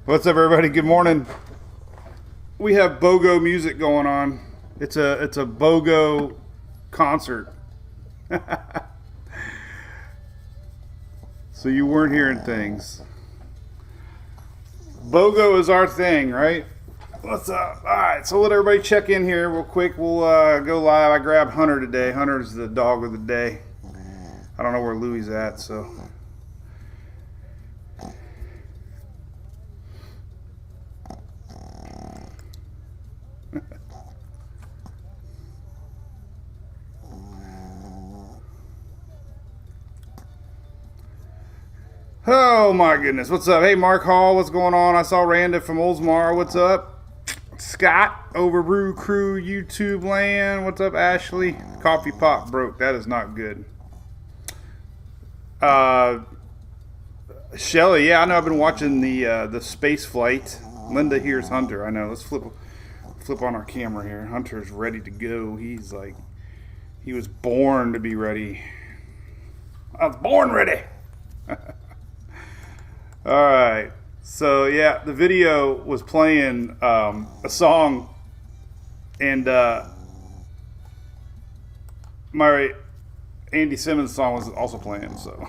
What's up, everybody? Good morning. We have BOGO music going on. It's a BOGO concert. So you weren't hearing things. BOGO is our thing, right? What's up? All right, so let everybody check in here real quick. We'll go live. I grabbed Hunter today. Hunter's the dog of the day. I don't know where Louie's at, so. Oh my goodness, what's up? Hey, Mark Hall, what's going on? I saw Randa from Oldsmar, what's up? Scott over Brew Crew YouTube land, what's up? Ashley, coffee pot broke, that is not good. Shelly, yeah, I know, I've been watching the space flight. Linda here's Hunter, I know. Let's flip on our camera here. Hunter's ready to go. He's like, he was born to be ready. I was born ready. All right, so yeah, the video was playing a song, and my Andy Simmons song was also playing. So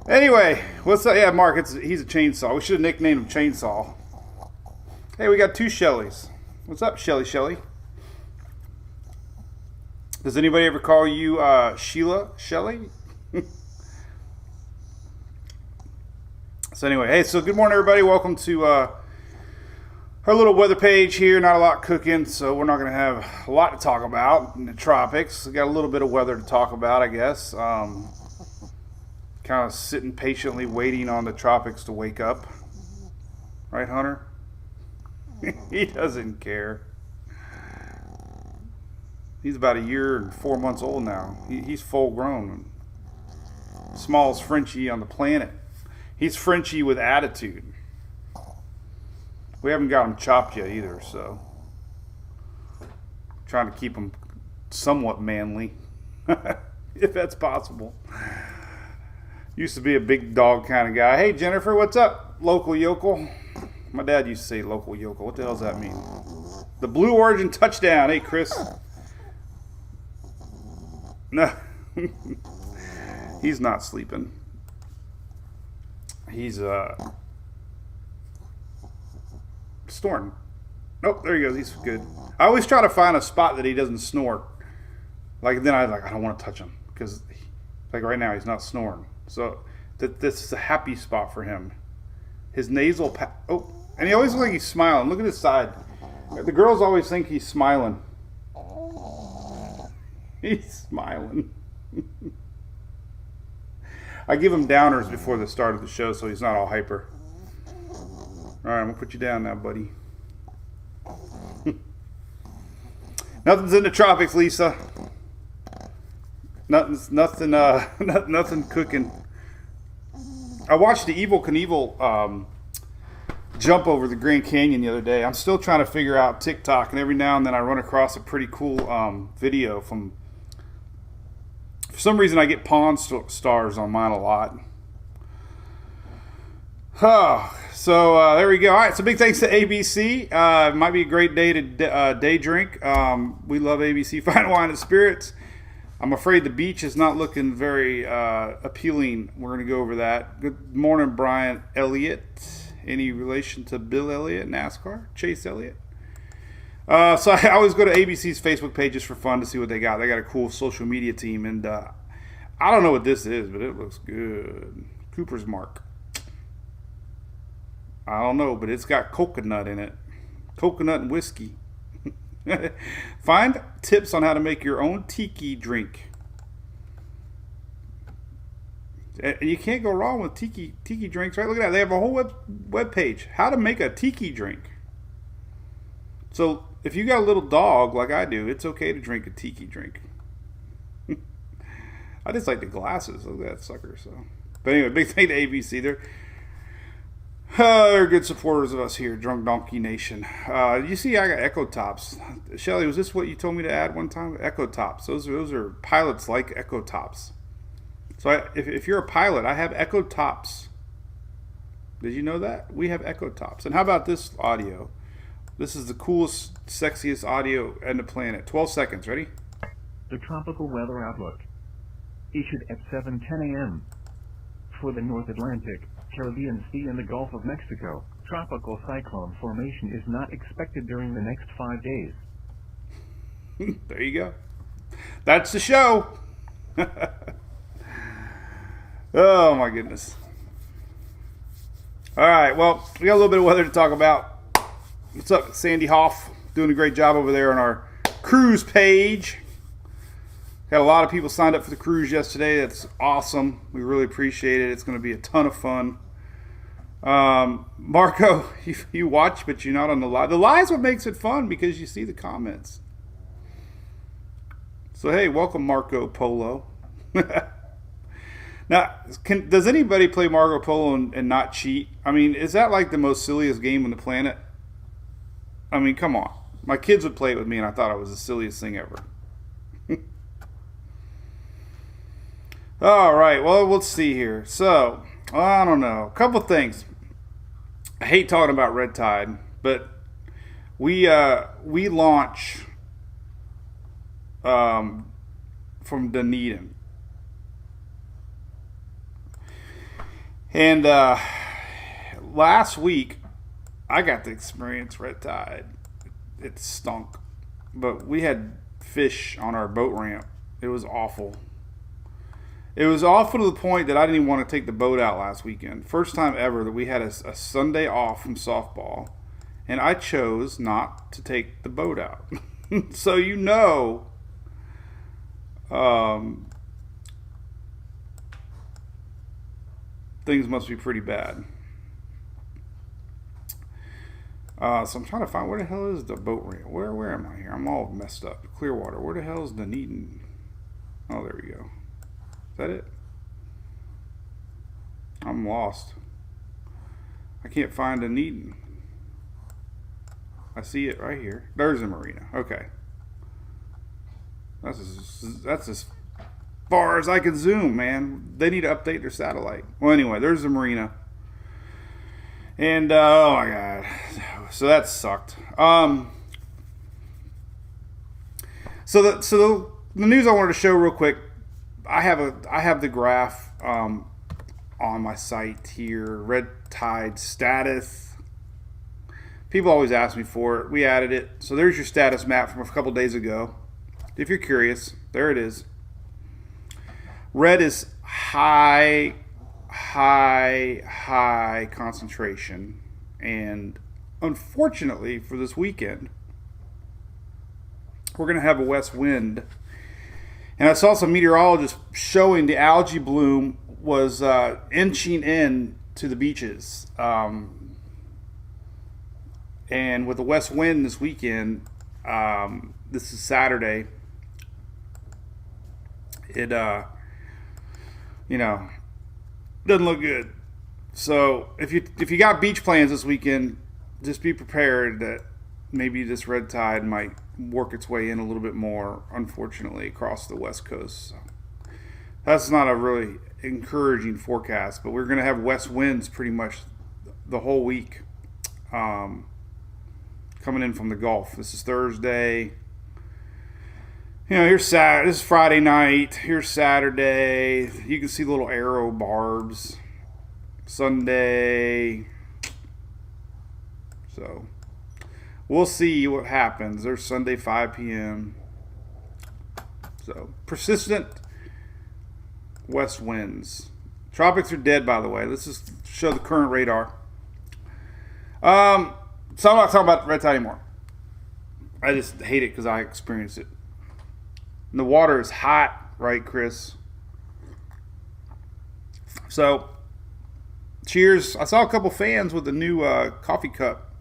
anyway, what's up? Yeah, Mark, he's a chainsaw. We should have nicknamed him Chainsaw. Hey, we got two Shellys. What's up, Shelly? Does anybody ever call you Sheila Shelly? So anyway, hey, so good morning, everybody. Welcome to our little weather page here. Not a lot cooking, so we're not going to have a lot to talk about in the tropics. We got a little bit of weather to talk about, I guess. Kind of sitting patiently waiting on the tropics to wake up. Right, Hunter? He doesn't care. He's about 1 year and 4 months old now. He's full grown. Smallest Frenchie on the planet. He's Frenchie with attitude. We haven't got him chopped yet either, so trying to keep him somewhat manly, if that's possible. Used to be a big dog kind of guy. Hey, Jennifer, what's up? Local yokel. My dad used to say local yokel. What the hell does that mean? The Blue Origin touchdown. Hey, Chris. No, he's not sleeping. He's snoring. Nope, there he goes. He's good. I always try to find a spot that he doesn't snore. Like then I don't want to touch him because, like right now, he's not snoring. So this is a happy spot for him. His nasal. And he always looks like he's smiling. Look at his side. The girls always think he's smiling. He's smiling. I give him downers before the start of the show so he's not all hyper. All right, I'm going to put you down now, buddy. Nothing's in the tropics, Lisa. Nothing cooking. I watched the Evel Knievel jump over the Grand Canyon the other day. I'm still trying to figure out TikTok, and every now and then I run across a pretty cool video from... For some reason, I get Pawn Stars on mine a lot. Oh, so there we go. All right, so big thanks to ABC. It might be a great day to day drink. We love ABC Fine Wine and Spirits. I'm afraid the beach is not looking very appealing. We're going to go over that. Good morning, Brian Elliott. Any relation to Bill Elliott, NASCAR? Chase Elliott? So I always go to ABC's Facebook page just for fun to see what they got. They got a cool social media team, and I don't know what this is, but it looks good. Cooper's Mark. I don't know, but it's got coconut in it. Coconut and whiskey. Find tips on how to make your own tiki drink. And you can't go wrong with tiki drinks, right? Look at that. They have a whole web page. How to make a tiki drink. So if you got a little dog like I do, it's okay to drink a tiki drink. I just like the glasses. Look at that sucker. So, but anyway, big thing to ABC. They're good supporters of us here, Drunk Donkey Nation. You see, I got Echo Tops. Shelly, was this what you told me to add one time? Echo Tops. Those are pilots like Echo Tops. So if you're a pilot, I have Echo Tops Did you know that? We have echo tops. And how about this audio? This is the coolest, sexiest audio on the planet. 12 seconds. Ready? The tropical weather outlook. Issued at 7:10 a.m. For the North Atlantic, Caribbean Sea and the Gulf of Mexico, tropical cyclone formation is not expected during the next 5 days. There you go. That's the show. Oh, my goodness. All right, well, we got a little bit of weather to talk about. What's up, Sandy Hoff? Doing a great job over there on our cruise page. Got a lot of people signed up for the cruise yesterday. That's awesome. We really appreciate it. It's going to be a ton of fun. Marco, you watch, but you're not on the live. The live's what makes it fun because you see the comments. So, hey, welcome, Marco Polo. Now, does anybody play Marco Polo and not cheat? I mean, is that like the most silliest game on the planet? I mean, come on. My kids would play it with me, and I thought it was the silliest thing ever. All right, well, let's see here. So, I don't know. A couple things. I hate talking about Red Tide, but we launch from Dunedin. And last week, I got to experience Red Tide. It stunk. But we had fish on our boat ramp. It was awful. It was awful to the point that I didn't even want to take the boat out last weekend. First time ever that we had a Sunday off from softball. And I chose not to take the boat out. So things must be pretty bad. So I'm trying to find, where the hell is the boat ramp? Where am I here? I'm all messed up. Clearwater. Where the hell is Dunedin? Oh, there we go. Is that it? I'm lost. I can't find Dunedin. I see it right here. There's the marina. Okay. That's as far as I can zoom, man. They need to update their satellite. Well, anyway, there's the marina. And, oh my God. So that sucked. So the news I wanted to show real quick, I have the graph on my site here, Red Tide status. People always ask me for it. We added it. So there's your status map from a couple days ago. If you're curious, there it is. Red is high concentration. And unfortunately for this weekend, we're going to have a west wind. And I saw some meteorologists showing the algae bloom was inching in to the beaches. And with the west wind this weekend, this is Saturday, it, doesn't look good. So if you got beach plans this weekend, just be prepared that maybe this red tide might work its way in a little bit more, unfortunately, across the west coast. So that's not a really encouraging forecast, but we're going to have west winds pretty much the whole week coming in from the Gulf. This is Thursday. Here's Saturday. This is Friday night. Here's Saturday. You can see little arrow barbs. Sunday. So we'll see what happens. There's Sunday 5 p.m. So persistent west winds. Tropics are dead, by the way. Let's just show the current radar. So I'm not talking about red tide anymore. I just hate it because I experienced it. And the water is hot, right, Chris? So, cheers. I saw a couple fans with the new coffee cup.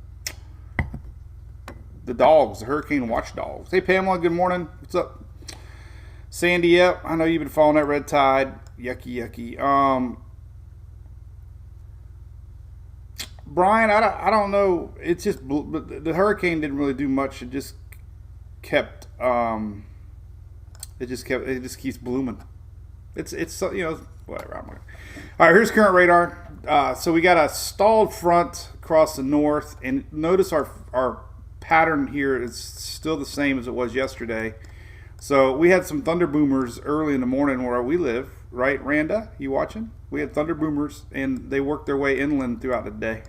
The dogs, the Hurricane Watchdogs. Hey, Pamela, good morning. What's up? Sandy, yep. I know you've been following that red tide. Yucky. Brian, I don't know. It's just the hurricane didn't really do much. It just kept it just keeps blooming. It's whatever. All right, here's current radar. So we got a stalled front across the north, and notice our pattern here is still the same as it was yesterday. So we had some thunder boomers early in the morning where we live, right, Randa? You watching? We had thunder boomers, and they worked their way inland throughout the day.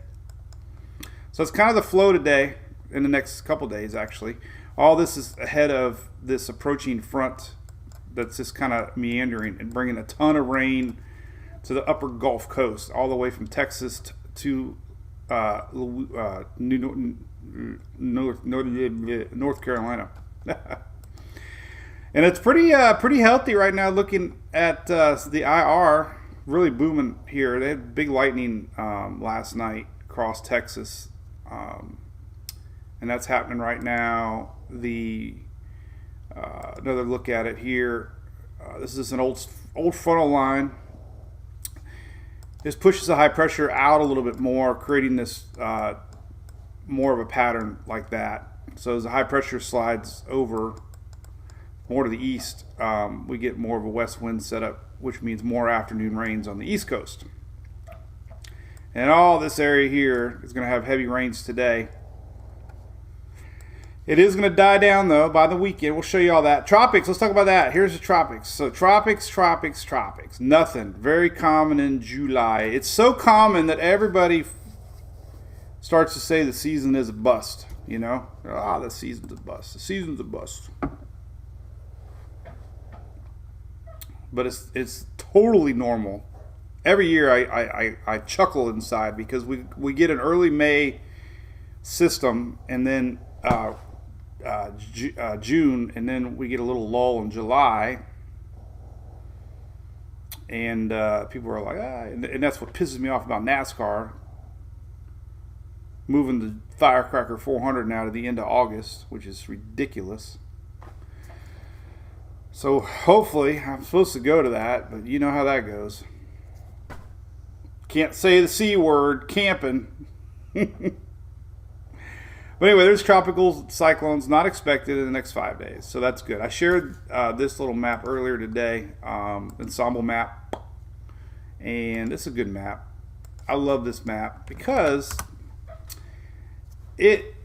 So it's kind of the flow today, in the next couple days, actually. All this is ahead of this approaching front that's just kind of meandering and bringing a ton of rain to the upper Gulf Coast, all the way from Texas to North Carolina. And it's pretty healthy right now. Looking at the IR, really booming here. They had big lightning last night across Texas, and that's happening right now. Another look at it here. This is an old frontal line. This pushes the high pressure out a little bit more, creating this more of a pattern like that. So as the high pressure slides over more to the east, we get more of a west wind setup, which means more afternoon rains on the east coast. And all this area here is going to have heavy rains today. It is going to die down, though, by the weekend. We'll show you all that. Tropics, let's talk about that. Here's the tropics. So tropics. Nothing. Very common in July. It's so common that everybody starts to say the season is a bust, you know? The season's a bust. The season's a bust. But it's totally normal. Every year I chuckle inside because we get an early May system, and then June, and then we get a little lull in July, and people are like, and that's what pisses me off about NASCAR, moving the Firecracker 400 now to the end of August, which is ridiculous. So hopefully, I'm supposed to go to that, but you know how that goes. Can't say the C word, camping. But anyway, there's tropical cyclones not expected in the next 5 days, so that's good. I shared this little map earlier today, ensemble map, and it's a good map. I love this map because it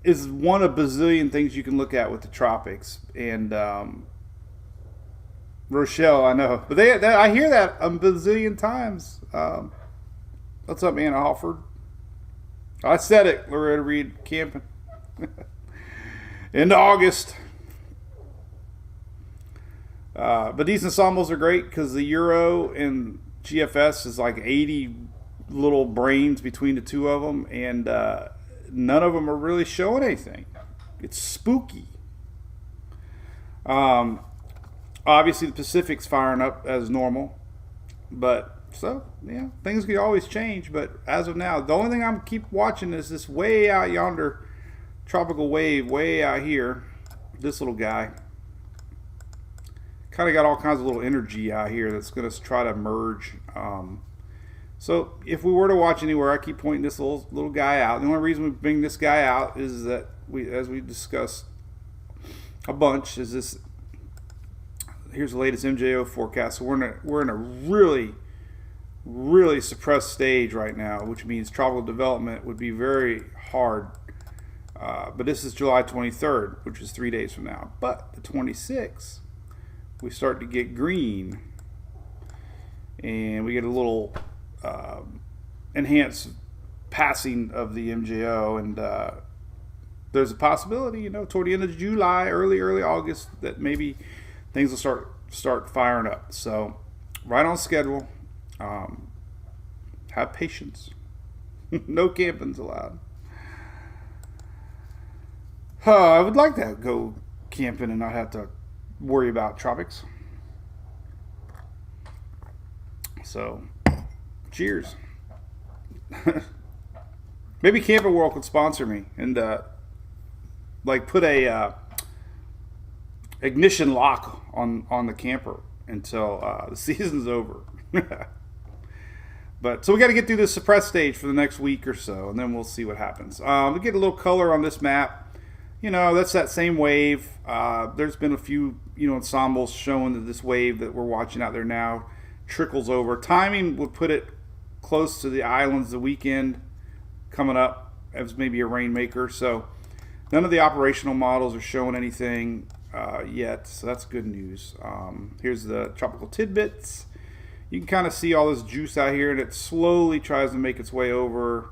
is one of a bazillion things you can look at with the tropics. And Rochelle, I know, but I hear that a bazillion times. What's up, Anna Hofford? I said it, Loretta Reed, camping. Into August. But these ensembles are great because the Euro and GFS is like 80 little brains between the two of them, and none of them are really showing anything. It's spooky. Obviously, the Pacific's firing up as normal, but so yeah, things can always change. But as of now, the only thing I'm keep watching is this way out yonder tropical wave, way out here. This little guy kind of got all kinds of little energy out here that's going to try to merge. So if we were to watch anywhere, I keep pointing this little guy out. The only reason we bring this guy out is that as we discussed a bunch, is this. Here's the latest MJO forecast. So we're in a really, really suppressed stage right now, which means tropical development would be very hard. But this is July 23rd, which is 3 days from now. But the 26th, we start to get green, and we get a little enhanced passing of the MJO, and there's a possibility, toward the end of July, early August, that maybe things will start firing up. So right on schedule. Have patience. No camping's allowed. I would like to go camping and not have to worry about tropics. So cheers. Maybe Camping World could sponsor me and put a ignition lock on the camper until the season's over. But so we got to get through this suppressed stage for the next week or so, and then we'll see what happens. We get a little color on this map. That's that same wave. There's been a few ensembles showing that this wave that we're watching out there now trickles over. Timing would put it close to the islands the weekend coming up as maybe a rainmaker. So none of the operational models are showing anything yet, so that's good news. Here's the tropical tidbits. You can kind of see all this juice out here, and it slowly tries to make its way over.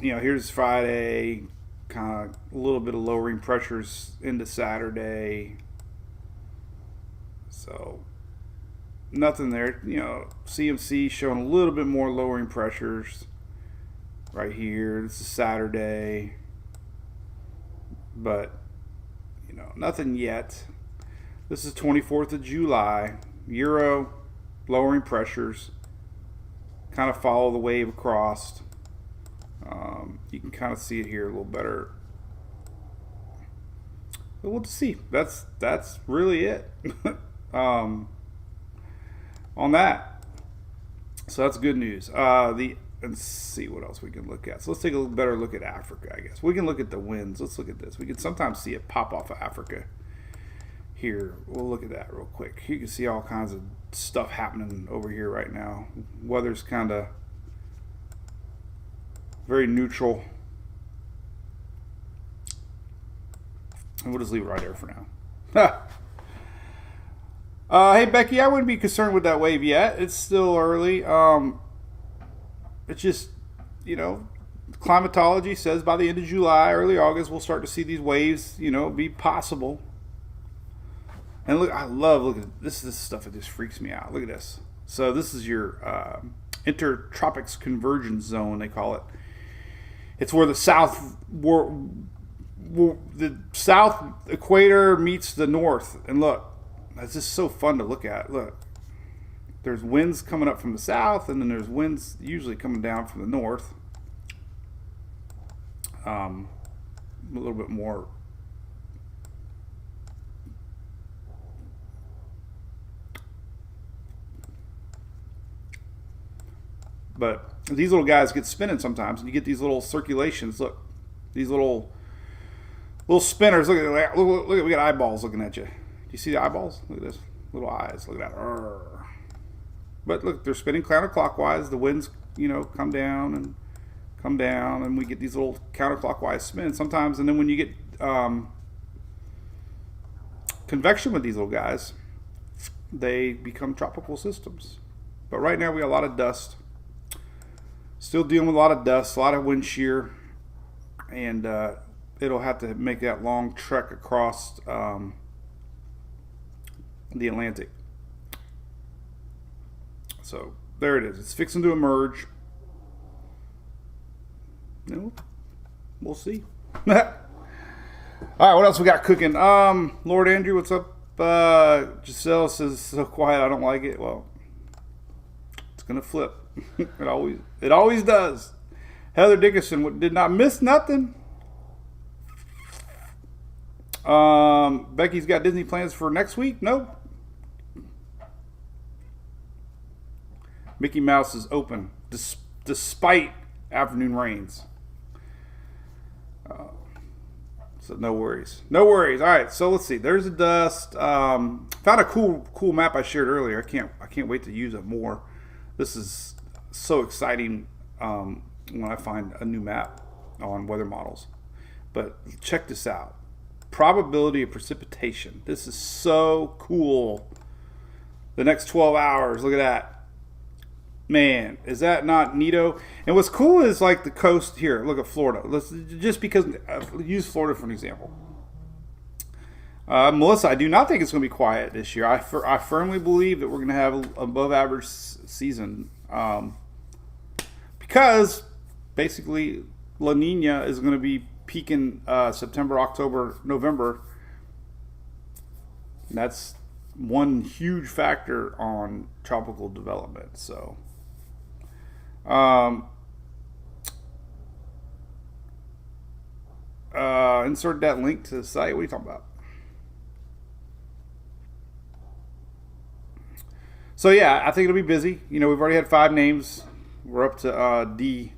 Here's Friday, kind of a little bit of lowering pressures into Saturday. So nothing there. CMC showing a little bit more lowering pressures right here. This is Saturday, but nothing yet. This is 24th of July. Euro lowering pressures, kind of follow the wave across. You can kind of see it here a little better. But we'll see. That's really it on that. So that's good news. Let's see what else we can look at. So let's take a better look at Africa, I guess. We can look at the winds. Let's look at this. We can sometimes see it pop off of Africa. Here, we'll look at that real quick. You can see all kinds of stuff happening over here right now. Weather's kind of very neutral. And we'll just leave it right there for now. Hey, Becky, I wouldn't be concerned with that wave yet. It's still early. It's just, climatology says by the end of July, early August, we'll start to see these waves, be possible. And look, I love looking at this. This stuff, it just freaks me out. Look at this. So this is your intertropics convergence zone, they call it. It's where the south equator meets the north. And look, that's just so fun to look at. Look, there's winds coming up from the south, and then there's winds usually coming down from the north. A little bit more. But these little guys get spinning sometimes, and you get these little circulations. Look, these little spinners. Look at that. Look, we got eyeballs looking at you. Do you see the eyeballs? Look at this. Little eyes. Look at that. Arrgh. But look, they're spinning counterclockwise. The winds, come down, and we get these little counterclockwise spins sometimes. And then when you get convection with these little guys, they become tropical systems. But right now we got a lot of dust. Still dealing with a lot of dust, a lot of wind shear, and it'll have to make that long trek across the Atlantic. So there it is. It's fixing to emerge. We'll see. All right, what else we got cooking? Lord Andrew, what's up? Giselle says, so quiet, I don't like it. Well, it's going to flip. It always does. Heather Dickinson did not miss nothing. Becky's got Disney plans for next week? Nope. Mickey Mouse is open despite afternoon rains. So no worries. No worries. All right, so let's see. There's the dust. Found a cool map I shared earlier. I can't wait to use it more. This is so exciting when I find a new map on weather models. But check this out. Probability of precipitation. This is so cool. The next 12 hours. Look at that. Man, is that not neato? And what's cool is like the coast here. Look at Florida. Let's just because use Florida for an example. Melissa, I do not think it's going to be quiet this year. I firmly believe that we're going to have an above average season because basically La Nina is going to be peaking September, October, November. And that's one huge factor on tropical development. So. Insert that link to the site. What are you talking about? So yeah, I think it'll be busy. We've already had 5 names. We're up to D.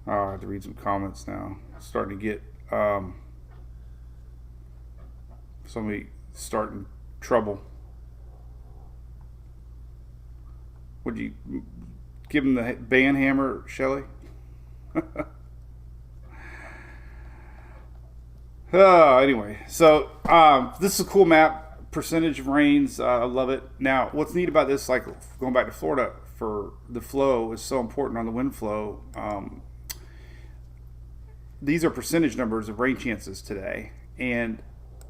I have to read some comments now. Starting to get somebody starting trouble. Would you give him the band hammer, Shelly? Anyway, so this is a cool map. Percentage of rains, I love it. Now, what's neat about this, like going back to Florida, for the flow is so important on the wind flow. These are percentage numbers of rain chances today, and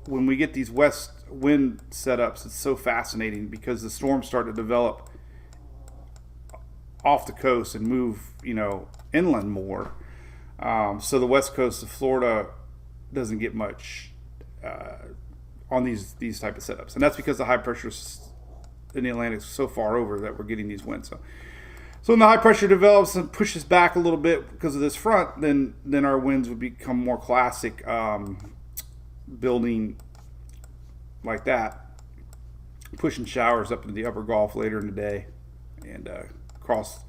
when we get these west wind setups, it's so fascinating because the storms start to develop off the coast and move, inland more. So the west coast of Florida doesn't get much on these type of setups, and that's because the high pressure in the Atlantic is so far over that we're getting these winds. So when the high pressure develops and pushes back a little bit because of this front, then our winds would become more classic, building like that, pushing showers up into the upper Gulf later in the day, and across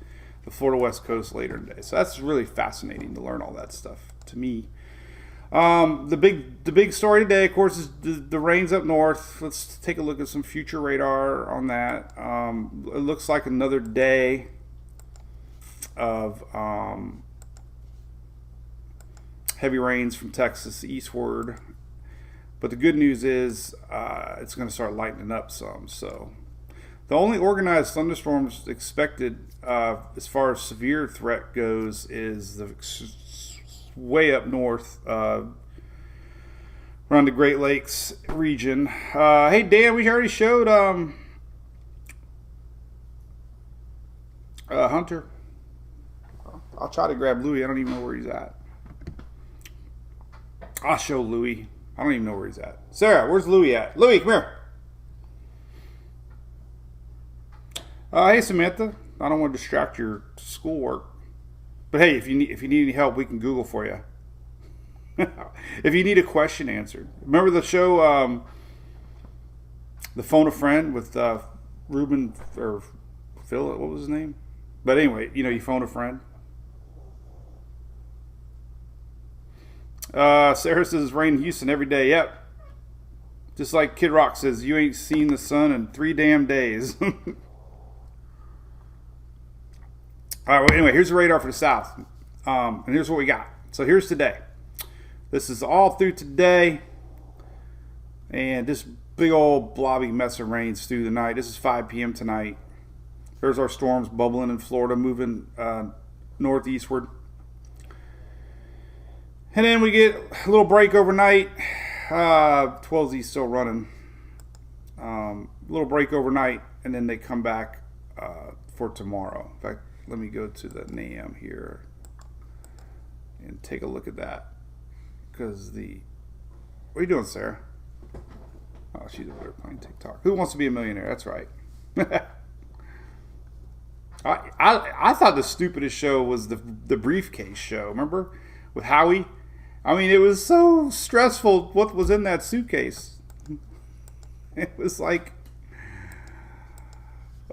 the Florida West Coast later in the day. So that's really fascinating to learn all that stuff to me. The big story today, of course, is the rains up north. Let's take a look at some future radar on that. It looks like another day of heavy rains from Texas eastward. But the good news is it's going to start lightening up some. So the only organized thunderstorms expected as far as severe threat goes is the way up north around the Great Lakes region. Hey, Dan, we already showed Hunter. I'll try to grab Louie. I don't even know where he's at. I'll show Louie. I don't even know where he's at. Sarah, where's Louie at? Louie, come here. Hey, Samantha. I don't want to distract your schoolwork. But hey, if you need any help, we can Google for you. If you need a question answered. Remember the show, The Phone a Friend with Ruben or Phil, what was his name? But anyway, you phone a friend. Sarah says it's raining in Houston every day. Yep. Just like Kid Rock says, you ain't seen the sun in 3 damn days. All right, well, anyway, here's the radar for the south. And here's what we got. So here's today. This is all through today. And this big old blobby mess of rains through the night. This is 5 p.m. tonight. There's our storms bubbling in Florida, moving northeastward. And then we get a little break overnight. 12Z's still running. A little break overnight, and then they come back for tomorrow. In fact, let me go to the NAM here and take a look at that. Because what are you doing, Sarah? Oh, she's over there playing TikTok. Who wants to be a millionaire? That's right. I thought the stupidest show was the briefcase show. Remember? With Howie? I mean, it was so stressful what was in that suitcase. It was like,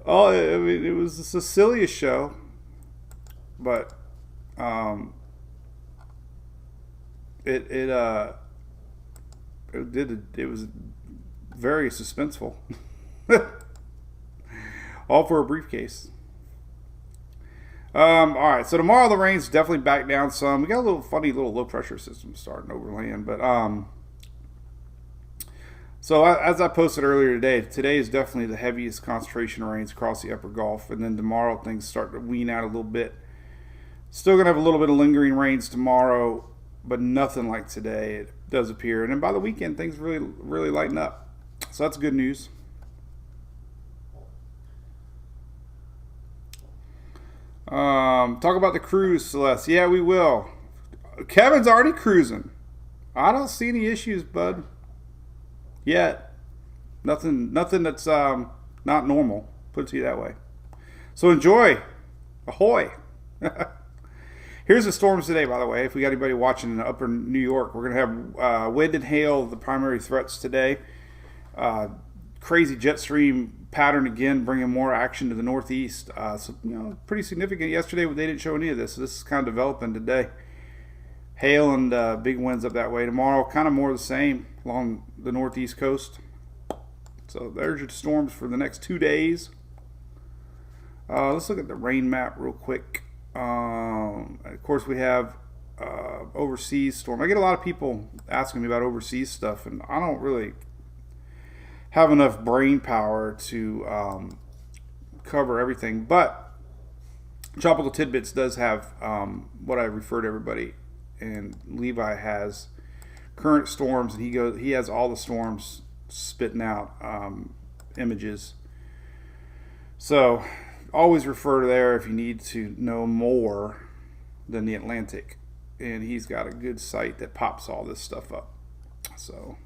it was the silliest show. But it was very suspenseful. All for a briefcase. All right, so tomorrow the rain's definitely back down some. We got a little funny little low pressure system starting overland, but so as I posted earlier today is definitely the heaviest concentration of rains across the upper Gulf, and then tomorrow things start to wean out a little bit. Still gonna have a little bit of lingering rains tomorrow, but nothing like today. It does appear, and then by the weekend things really lighten up. So that's good news. Talk about the cruise, Celeste. Yeah, we will. Kevin's already cruising. I don't see any issues, bud. Yet. Nothing that's not normal. Put it to you that way. So enjoy. Ahoy. Here's the storms today, by the way. If we got anybody watching in upper New York, we're going to have wind and hail, the primary threats today. Crazy jet stream pattern again, bringing more action to the northeast. So, pretty significant. Yesterday, they didn't show any of this. So this is kind of developing today. Hail and big winds up that way. Tomorrow, kind of more of the same. along the northeast coast. So there's your storms for the next 2 days. Let's look at the rain map real quick. Of course, we have overseas storm. I get a lot of people asking me about overseas stuff, and I don't really have enough brain power to cover everything. But Tropical Tidbits does have what I refer to everybody, and Levi has current storms, and he has all the storms spitting out images. So always refer to there if you need to know more than the Atlantic, and he's got a good site that pops all this stuff up. So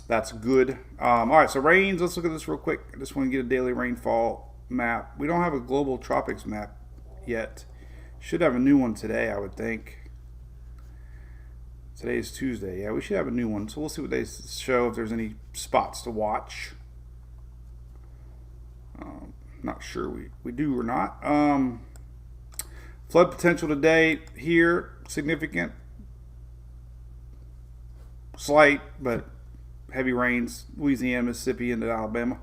that's good. All right, so rains. Let's look at this real quick. I just want to get a daily rainfall map. We don't have a global tropics map yet. Should have a new one today, I would think. Today is Tuesday. Yeah, we should have a new one. So we'll see what they show, if there's any spots to watch. Not sure we do or not. Flood potential today here, significant. Slight, but heavy rains. Louisiana, Mississippi, into Alabama.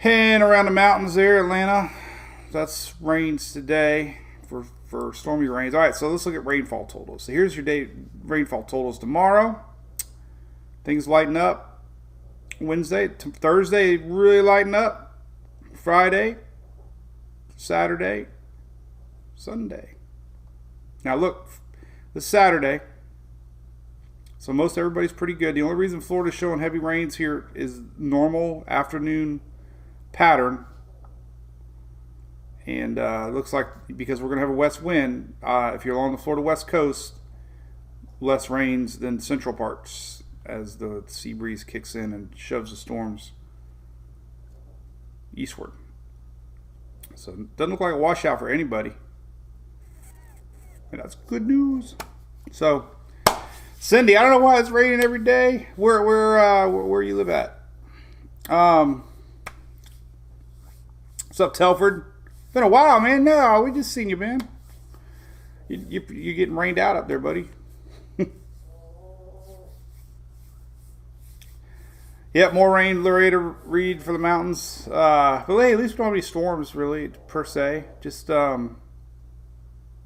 And around the mountains there, Atlanta. That's rains today for stormy rains. All right, so let's look at rainfall totals. So here's your day rainfall totals tomorrow. Things lighten up. Wednesday, Thursday, really lighten up. Friday, Saturday, Sunday. Now look, this Saturday, so most everybody's pretty good. The only reason Florida's showing heavy rains here is normal afternoon pattern. And it looks like because we're going to have a west wind, if you're along the Florida west coast, less rains than central parts as the sea breeze kicks in and shoves the storms eastward. So it doesn't look like a washout for anybody. And that's good news. So, Cindy, I don't know why it's raining every day. Where you live at? What's up, Telford? Been a while, man. No, we just seen you, man. You're getting rained out up there, buddy. Yep, more rain, Loretta Reed for the mountains. But hey, at least we don't have any storms, really, per se. Just summer.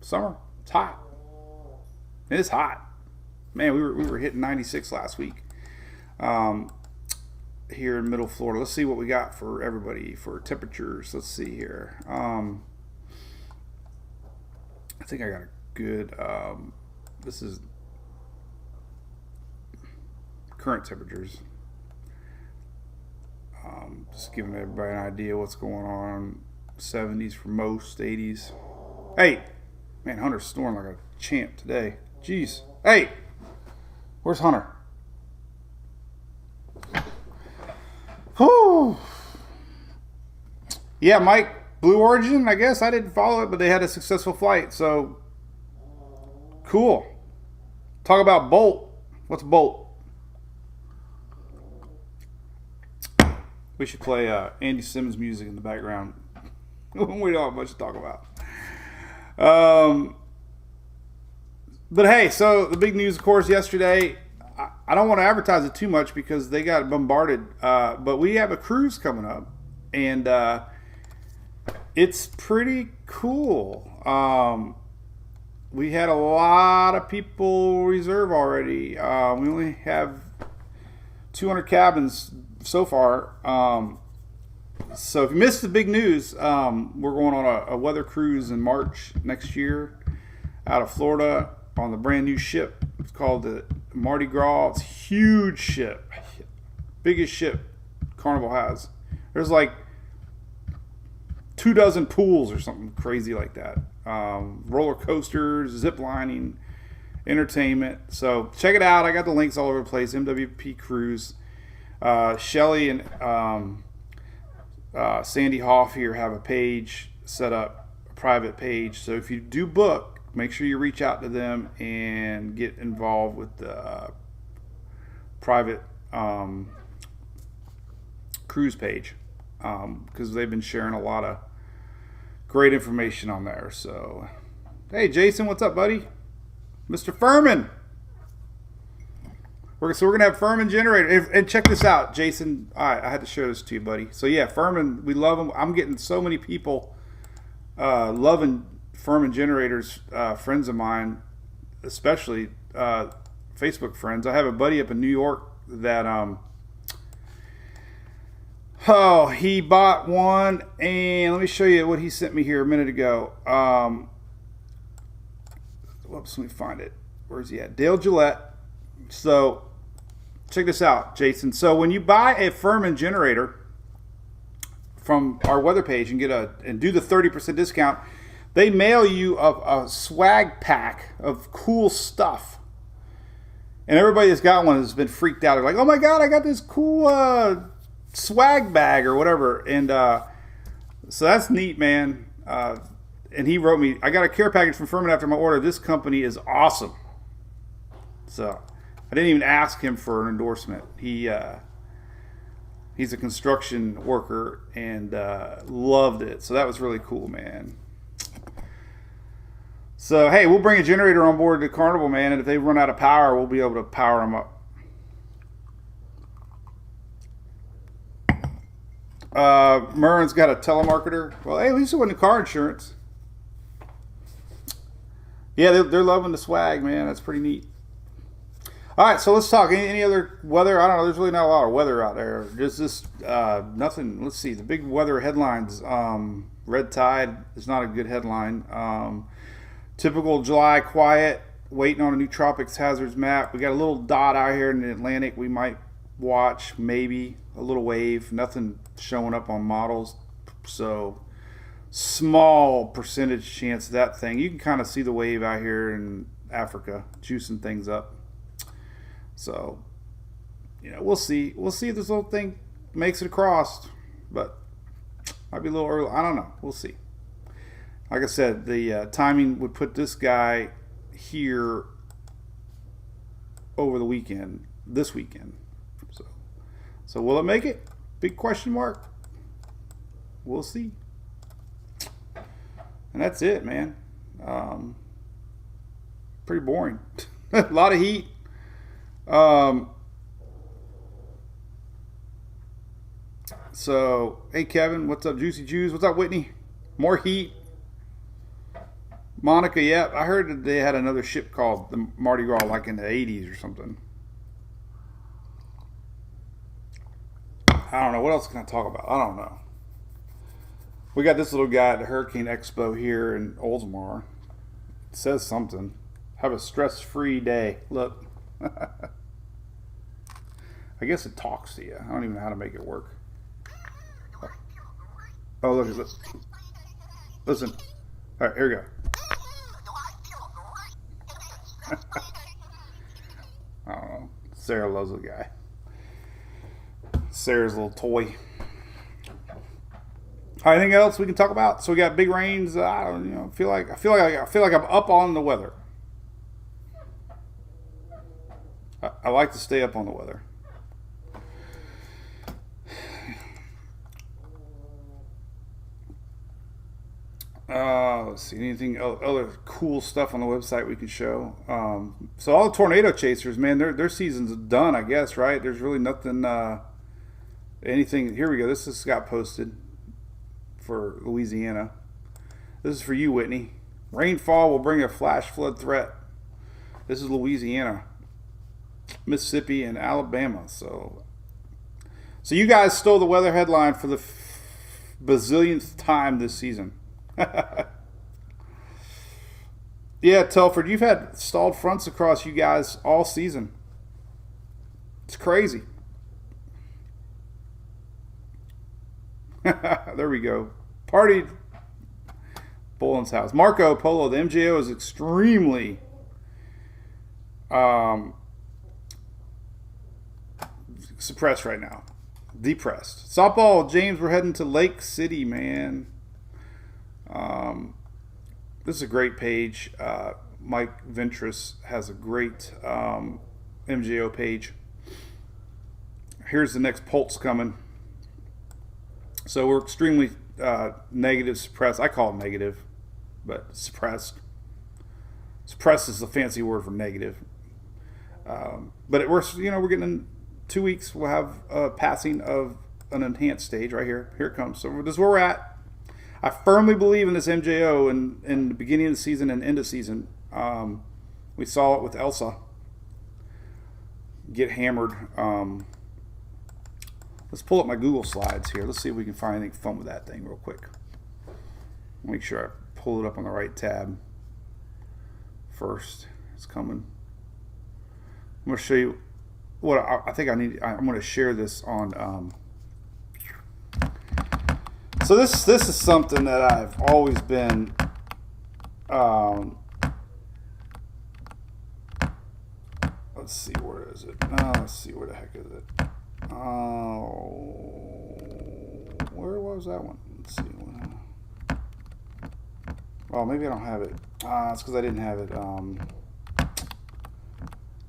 It's hot. It is hot. Man, we were hitting 96 last week here in Middle Florida. Let's see what we got for everybody for temperatures. Let's see here. I think I got a good. This is current temperatures. Just giving everybody an idea what's going on. 70s for most, 80s. Hey, man, Hunter's snoring like a champ today. Jeez. Hey, where's Hunter? Whew. Yeah, Mike, Blue Origin, I guess. I didn't follow it, but they had a successful flight, so cool. Talk about Bolt. What's Bolt? We should play Andy Simmons music in the background. We don't have much to talk about. But hey, so the big news, of course, yesterday, I don't want to advertise it too much because they got bombarded. But we have a cruise coming up, and it's pretty cool. We had a lot of people reserve already. We only have 200 cabins so far. So if you missed the big news, we're going on a weather cruise in March next year out of Florida on the brand new ship. It's called the Mardi Gras. It's a huge ship. Biggest ship Carnival has. There's like 24 pools or something crazy like that. Roller coasters, zip lining, entertainment. So check it out. I got the links all over the place. MWP Cruise. Shelly and Sandy Hoff here have a page set up, a private page. So if you do book, make sure you reach out to them and get involved with the private cruise page because they've been sharing a lot of great information on there. So, hey, Jason, what's up, buddy? Mr. Furman. So we're gonna have Furman generator, and check this out, Jason. All right, I had to show this to you, buddy. So yeah, Furman, we love them. I'm getting so many people loving Furman generators. Friends of mine, especially Facebook friends. I have a buddy up in New York that he bought one, and let me show you what he sent me here a minute ago. Whoops, let me find it. Where's he at? Dale Gillette. So check this out, Jason. So when you buy a Furman generator from our weather page and do the 30% discount, they mail you a swag pack of cool stuff. And everybody that's got one has been freaked out. They're like, "Oh my God, I got this cool swag bag or whatever." And so that's neat, man. And he wrote me, "I got a care package from Furman after my order. This company is awesome." So I didn't even ask him for an endorsement. He's a construction worker and loved it. So that was really cool, man. So hey, we'll bring a generator on board to Carnival, man, and if they run out of power, we'll be able to power them up. Merrin's got a telemarketer. Well, hey, at least it wasn't car insurance. Yeah, they're loving the swag, man. That's pretty neat. All right, so let's talk. Any other weather? I don't know. There's really not a lot of weather out there. There's just nothing. Let's see. The big weather headlines. Red tide is not a good headline. Typical July quiet. Waiting on a new tropics hazards map. We got a little dot out here in the Atlantic. We might watch, maybe a little wave. Nothing showing up on models. So small percentage chance of that thing. You can kind of see the wave out here in Africa juicing things up. So, we'll see. We'll see if this little thing makes it across, but might be a little early. I don't know. We'll see. Like I said, the timing would put this guy here over the weekend, this weekend. So will it make it? Big question mark. We'll see. And that's it, man. Pretty boring. A lot of heat. So, hey Kevin, what's up, Juicy Jews? What's up, Whitney? More heat. Monica, yeah, I heard that they had another ship called the Mardi Gras like in the 80s or something. I don't know. What else can I talk about? I don't know. We got this little guy at the Hurricane Expo here in Oldsmar. It says something. Have a stress-free day. Look. I guess it talks to you. I don't even know how to make it work. Oh, look at this. Listen. All right, here we go. I don't know. Sarah loves the guy. Sarah's little toy. Anything else we can talk about? So we got big rains. I don't, I feel like I'm up on the weather. I like to stay up on the weather. Let's see, anything other cool stuff on the website we can show. So all the tornado chasers, man, their season's done, I guess, right? There's really nothing, anything. Here we go. This just got posted for Louisiana. This is for you, Whitney. Rainfall will bring a flash flood threat. This is Louisiana, Mississippi, and Alabama. So you guys stole the weather headline for the bazillionth time this season. Yeah, Telford, you've had stalled fronts across you guys all season. It's crazy. There we go. Party Boland's house. Marco Polo, the MJO is extremely suppressed right now. Depressed. Softball, James, we're heading to Lake City, man. This is a great page. Mike Ventris has a great MJO page. Here's the next Pulse coming. So we're extremely negative, suppressed. I call it negative, but suppressed. Suppressed is the fancy word for negative. But we're getting in 2 weeks. We'll have a passing of an enhanced stage right here. Here it comes. So this is where we're at. I firmly believe in this MJO in the beginning of the season and end of season. We saw it with Elsa get hammered. Let's pull up my Google Slides here. Let's see if we can find anything fun with that thing real quick. Make sure I pull it up on the right tab first. It's coming. I'm going to show you what I think I need. I'm going to share this on. So this is something that I've always been. Let's see, where is it? Let's see, where the heck is it? Where was that one? Let's see. Oh, maybe I don't have it. It's because I didn't have it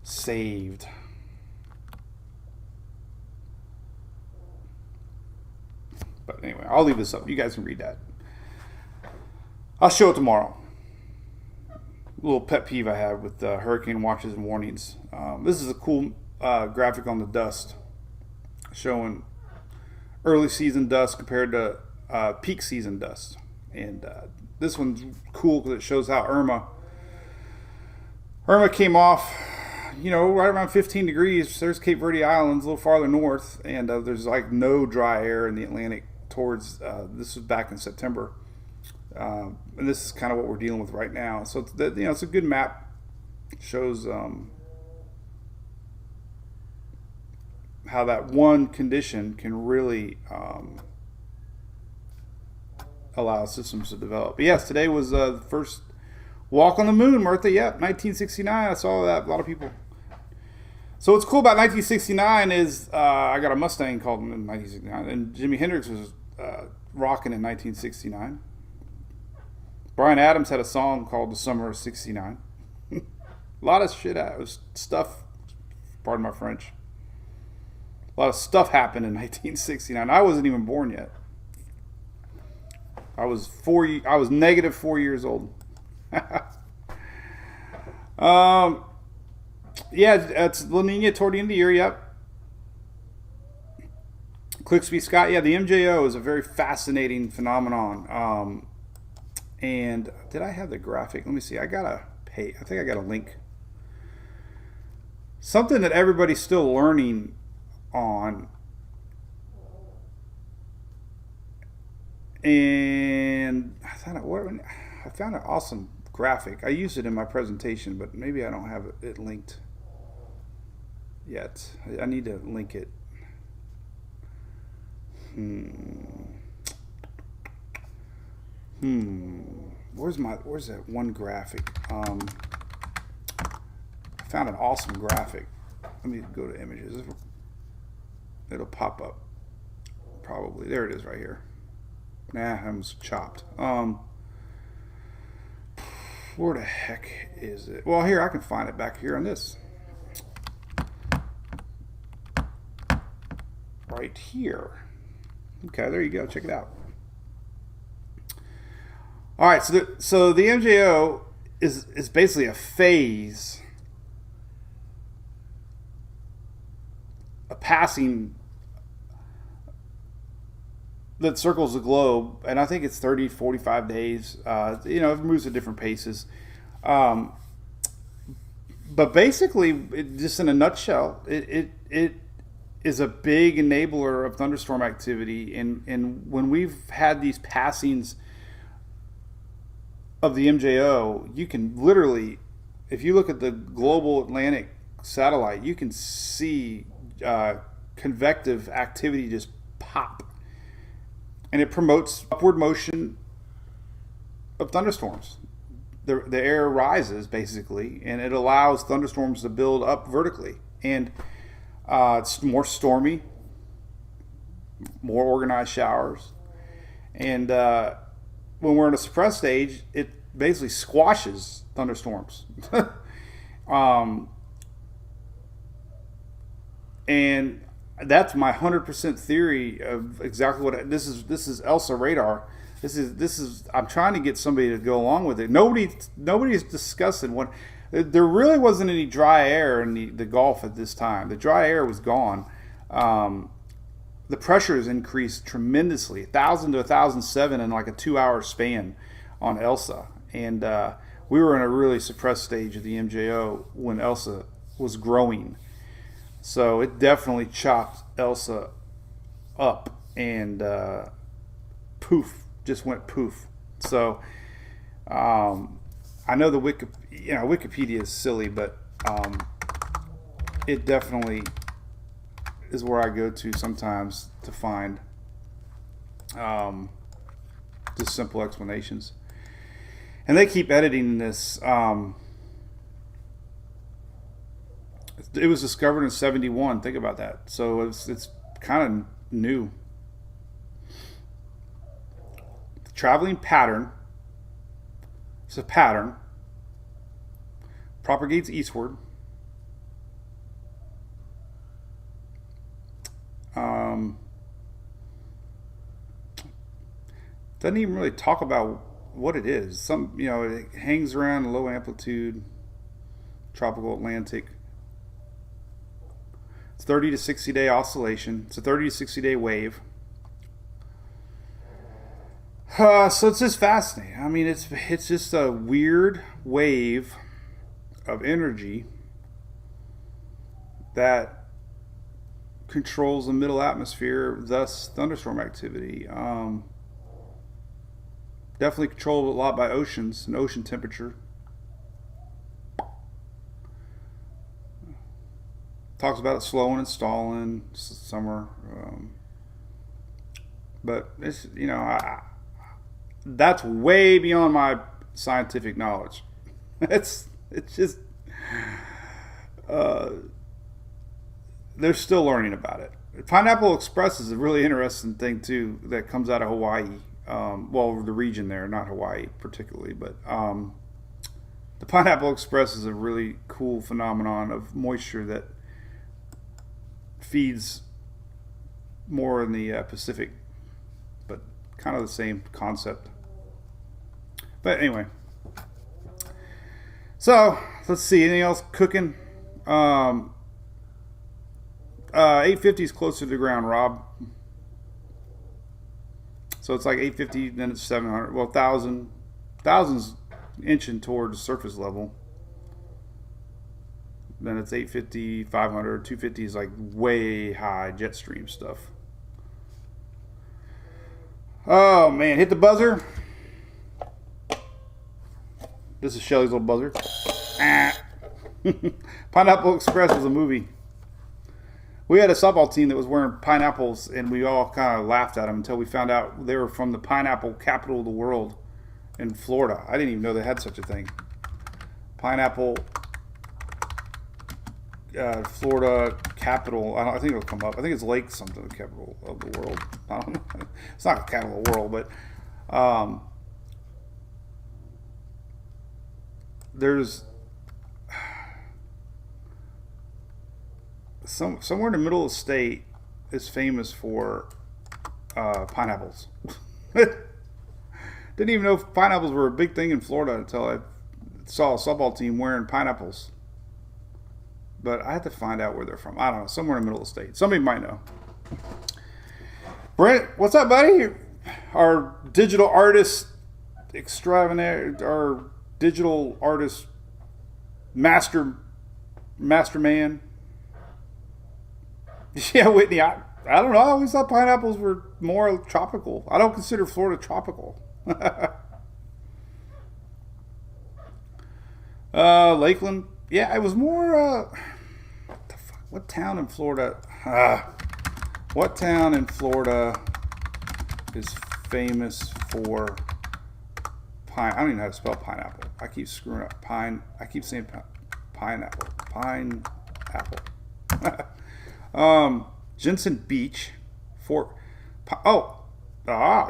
saved. But anyway, I'll leave this up. You guys can read that. I'll show it tomorrow. A little pet peeve I have with hurricane watches and warnings. This is a cool graphic on the dust, showing early season dust compared to peak season dust. And this one's cool because it shows how Irma came off, right around 15 degrees. There's Cape Verde Islands, a little farther north, and there's like no dry air in the Atlantic towards, this was back in September. And this is kind of what we're dealing with right now. So it's a good map. It shows how that one condition can really allow systems to develop. But yes, today was the first walk on the moon, Martha. Yep, 1969. I saw that. A lot of people. So what's cool about 1969 is I got a Mustang called in 1969, and Jimi Hendrix was rocking in 1969. Bryan Adams had a song called "The Summer of '69." A lot of shit. It was stuff. Pardon my French. A lot of stuff happened in 1969. I wasn't even born yet. I was negative 4 years old. Yeah, it's La Nina toward the end of the year. Yep. Clixby Scott. Yeah, the MJO is a very fascinating phenomenon. And did I have the graphic? Let me see. I think I got a link. Something that everybody's still learning on. And I found an awesome graphic. I used it in my presentation, but maybe I don't have it linked yet. I need to link it. Where's that one graphic? I found an awesome graphic. Let me go to images. It'll pop up. Probably. There it is right here. Nah, I was chopped. Where the heck is it? Well, here, I can find it back here on this. Right here. Okay, there you go. Check it out. All right, so the MJO is basically a phase, a passing that circles the globe, and I think it's 30, 45 days. It moves at different paces. But basically, just in a nutshell, it is a big enabler of thunderstorm activity. And when we've had these passings of the MJO, you can literally, if you look at the global Atlantic satellite, you can see convective activity just pop. And it promotes upward motion of thunderstorms. The air rises, basically, and it allows thunderstorms to build up vertically. And it's more stormy, more organized showers. And when we're in a suppressed stage, it basically squashes thunderstorms. And that's my 100% theory of exactly what this is. This is ELSA radar. This is. I'm trying to get somebody to go along with it. Nobody's discussing what. There really wasn't any dry air in the Gulf at this time. The dry air was gone. The pressure has increased tremendously, 1,000 to 1,007 in like a 2-hour span on Elsa. And we were in a really suppressed stage of the MJO when Elsa was growing. So it definitely chopped Elsa up and poof, just went poof. So I know the Wikipedia is silly, but it definitely is where I go to sometimes to find just simple explanations. And they keep editing this. It was discovered in 71. Think about that. So it's kind of new. The traveling pattern. It's a pattern. Propagates eastward. Doesn't even really talk about what it is. It hangs around a low amplitude, tropical Atlantic. It's 30 to 60 day oscillation. It's a 30 to 60 day wave. So it's just fascinating. I mean, it's just a weird wave of energy that controls the middle atmosphere, thus thunderstorm activity. Definitely controlled a lot by oceans and ocean temperature. Talks about it slowing and stalling summer, but it's that's way beyond my scientific knowledge. It's just they're still learning about it. Pineapple Express is a really interesting thing too that comes out of Hawaii. The region there, not Hawaii particularly, but the Pineapple Express is a really cool phenomenon of moisture that feeds more in the Pacific, but kind of the same concept. But anyway, so let's see, anything else cooking? 850 is closer to the ground, Rob. So it's like 850, then it's 700. Well, 1,000's inching towards surface level. Then it's 850, 500, 250 is like way high jet stream stuff. Oh man, hit the buzzer. This is Shelly's little buzzer. Pineapple Express was a movie. We had a softball team that was wearing pineapples, and we all kind of laughed at them until we found out they were from the pineapple capital of the world in Florida. I didn't even know they had such a thing. Pineapple, Florida capital. I think it'll come up. I think it's Lake something, the capital of the world. I don't know. It's not the capital of the world, but there's somewhere in the middle of the state is famous for pineapples. Didn't even know pineapples were a big thing in Florida until I saw a softball team wearing pineapples. But I had to find out where they're from. I don't know, somewhere in the middle of the state. Somebody might know. Brent, what's up, buddy? Our digital artist extraordinaire, our digital artist master man. Yeah, Whitney, I don't know. I always thought pineapples were more tropical. I don't consider Florida tropical. Lakeland, yeah, it was more. What the fuck? What town in Florida? What town in Florida is famous for pine? I don't even know how to spell pineapple. I keep screwing up. I keep saying pineapple. Pineapple. Jensen Beach.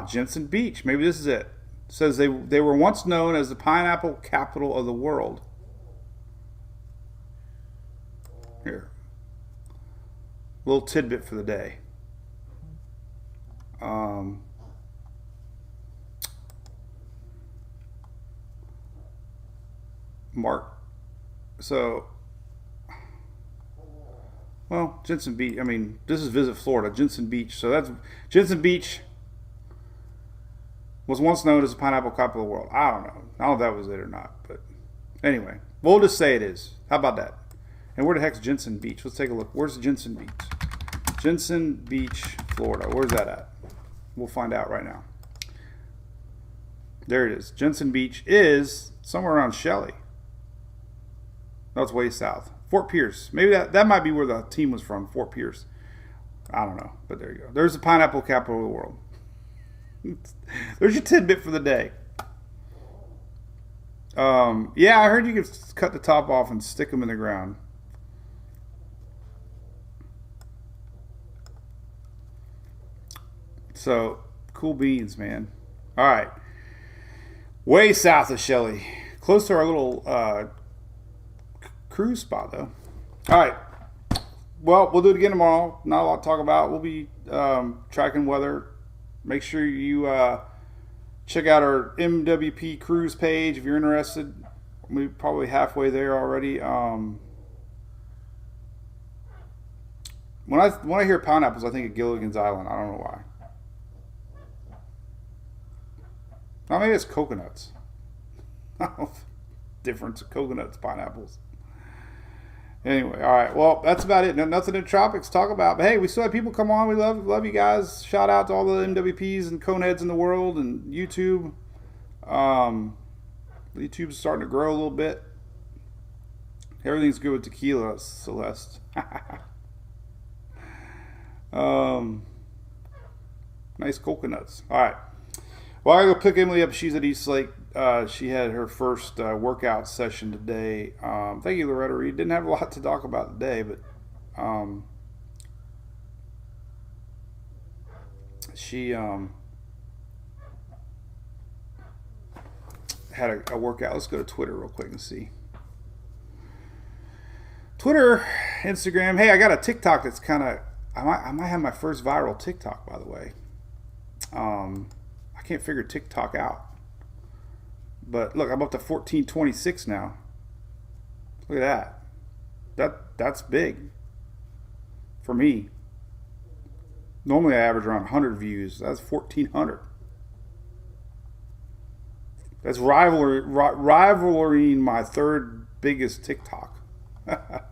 Jensen Beach. Maybe this is it. It says they were once known as the pineapple capital of the world. Here. Little tidbit for the day. So, well, Jensen Beach. I mean, this is Visit Florida, Jensen Beach. So that's Jensen Beach was once known as the pineapple capital of the world. I don't know. I don't know if that was it or not. But anyway, we'll just say it is. How about that? And where the heck's Jensen Beach? Let's take a look. Where's Jensen Beach? Jensen Beach, Florida. Where's that at? We'll find out right now. There it is. Jensen Beach is somewhere around Shelley. That's way south. Fort Pierce. Maybe that might be where the team was from, Fort Pierce. I don't know, but there you go. There's the pineapple capital of the world. There's your tidbit for the day. Yeah, I heard you could cut the top off and stick them in the ground. So, cool beans, man. All right. Way south of Shelley. Close to our little cruise spot, though. All right. Well, we'll do it again tomorrow. Not a lot to talk about. We'll be tracking weather. Make sure you check out our MWP cruise page if you're interested. We're probably halfway there already. When I hear pineapples, I think of Gilligan's Island. I don't know why. Now maybe it's coconuts. Difference of coconuts, pineapples. Anyway, all right. Well, that's about it. Nothing in the tropics to talk about. But hey, we still have people come on. We love you guys. Shout out to all the MWPs and coneheads in the world and YouTube. YouTube's starting to grow a little bit. Everything's good with tequila, Celeste. Nice coconuts. All right. Well, I gotta go pick Emily up. She's at East Lake. She had her first workout session today. Thank you, Loretta Reed. Didn't have a lot to talk about today, but she had a workout. Let's go to Twitter real quick and see. Twitter, Instagram. Hey, I got a TikTok that's kind of. I might have my first viral TikTok, by the way. I can't figure TikTok out. But look, I'm up to 1426 now. Look at that. That's big for me. Normally I average around 100 views. That's 1400. That's rivaling my third biggest TikTok. But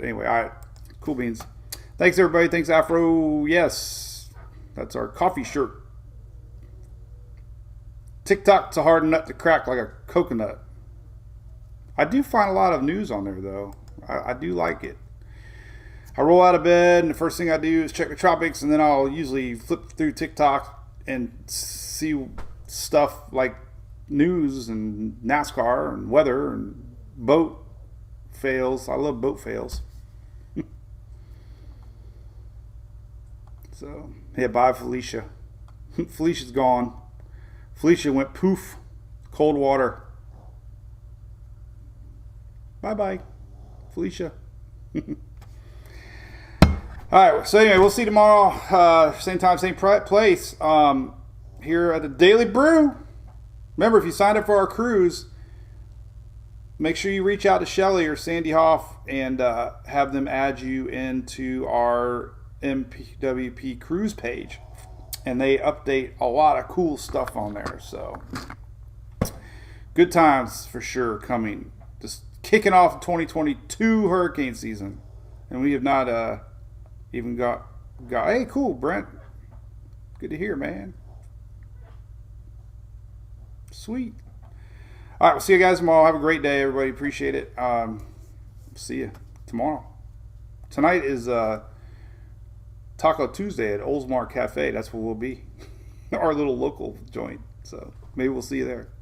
anyway, all right. Cool beans. Thanks, everybody. Thanks, Afro. Yes, that's our coffee shirt. TikTok's a hard nut to crack like a coconut. I do find a lot of news on there, though. I do like it. I roll out of bed, and the first thing I do is check the tropics, and then I'll usually flip through TikTok and see stuff like news and NASCAR and weather and boat fails. I love boat fails. So, yeah, bye, Felicia. Felicia's gone. Felicia went poof. Cold water. Bye-bye, Felicia. All right, so anyway, we'll see you tomorrow. Same time, same place. Here at the Daily Brew. Remember, if you signed up for our cruise, make sure you reach out to Shelly or Sandy Hoff and have them add you into our MWP cruise page. And they update a lot of cool stuff on there. So, good times for sure coming. Just kicking off 2022 hurricane season. And we have not even got. Hey, cool, Brent. Good to hear, man. Sweet. All right, we'll see you guys tomorrow. Have a great day, everybody. Appreciate it. See you tomorrow. Tonight is Taco Tuesday at Oldsmar Cafe. That's where we'll be. Our little local joint. So maybe we'll see you there.